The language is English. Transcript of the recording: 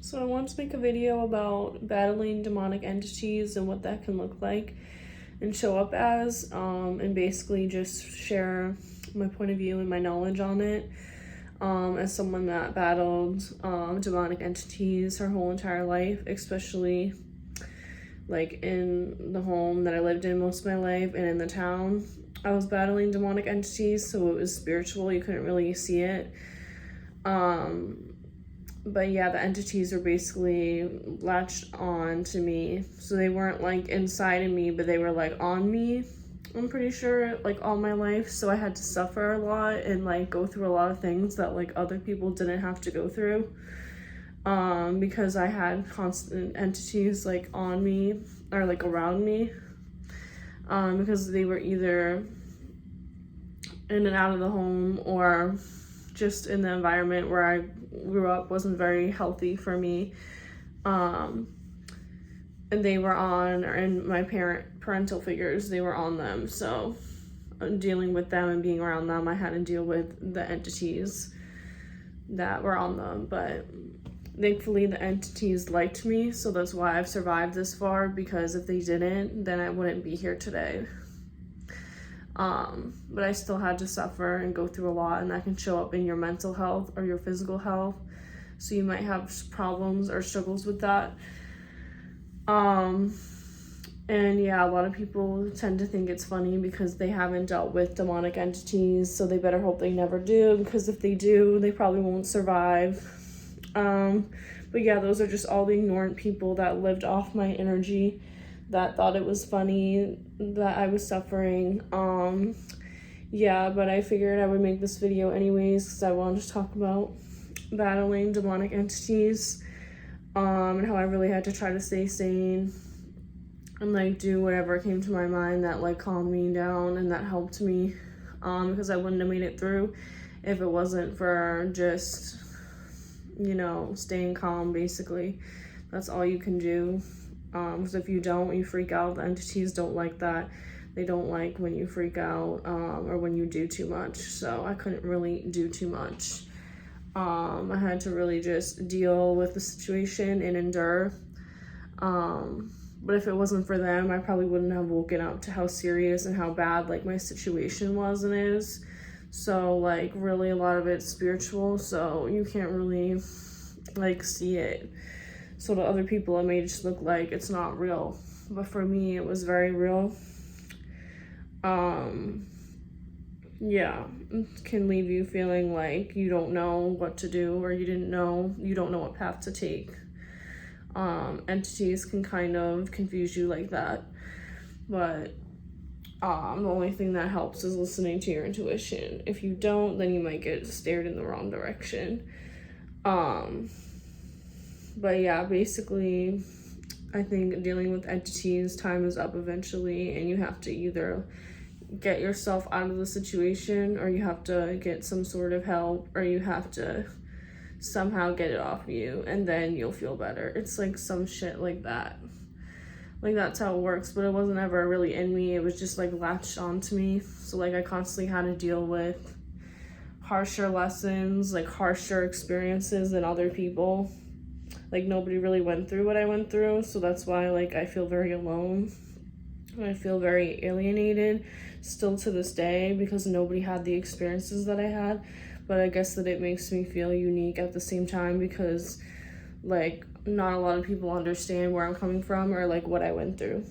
So I want to make a video about battling demonic entities and what that can look like and show up as, and basically just share my point of view and my knowledge on it, as someone that battled demonic entities her whole entire life, especially like in the home that I lived in most of my life and in the town. I was battling demonic entities, so it was spiritual. You couldn't really see it. But yeah, the entities were basically latched on to me. So they weren't like inside of me, but they were like on me, I'm pretty sure, like all my life. So I had to suffer a lot and like go through a lot of things that like other people didn't have to go through. Because I had constant entities like on me or like around me. Because they were either in and out of the home or just in the environment where I grew up wasn't very healthy for me. And they were on, and my parental figures, they were on them. So dealing with them and being around them, I had to deal with the entities that were on them. But thankfully the entities liked me, so that's why I've survived this far, because if they didn't, then I wouldn't be here today. But I still had to suffer and go through a lot, and that can show up in your mental health or your physical health. So you might have problems or struggles with that. And yeah, a lot of people tend to think it's funny because they haven't dealt with demonic entities, so they better hope they never do, because if they do, they probably won't survive. But yeah, those are just all the ignorant people that lived off my energy, that thought it was funny that I was suffering. Yeah, but I figured I would make this video anyways because I wanted to talk about battling demonic entities, and how I really had to try to stay sane and like do whatever came to my mind that like calmed me down and that helped me, because I wouldn't have made it through if it wasn't for just, staying calm. Basically, that's all you can do. Because if you don't, you freak out. The entities don't like that. They don't like when you freak out, or when you do too much. So I couldn't really do too much. I had to really just deal with the situation and endure. But if it wasn't for them, I probably wouldn't have woken up to how serious and how bad like my situation was and is. So like really a lot of it's spiritual, so you can't really like see it. So to other people it may just look like it's not real, but for me it was very real. Yeah, it can leave you feeling like you don't know what to do, or you don't know what path to take. Entities can kind of confuse you like that, but the only thing that helps is listening to your intuition. If you don't, then you might get steered in the wrong direction. But yeah, basically I think dealing with entities, time is up eventually, and you have to either get yourself out of the situation, or you have to get some sort of help, or you have to somehow get it off you, and then you'll feel better. It's like some shit like that. Like that's how it works, but it wasn't ever really in me. It was just like latched onto me. So like I constantly had to deal with harsher lessons, like harsher experiences than other people. Like nobody really went through what I went through, so that's why like I feel very alone. I feel very alienated still to this day because nobody had the experiences that I had. But I guess that it makes me feel unique at the same time, because like not a lot of people understand where I'm coming from or like what I went through.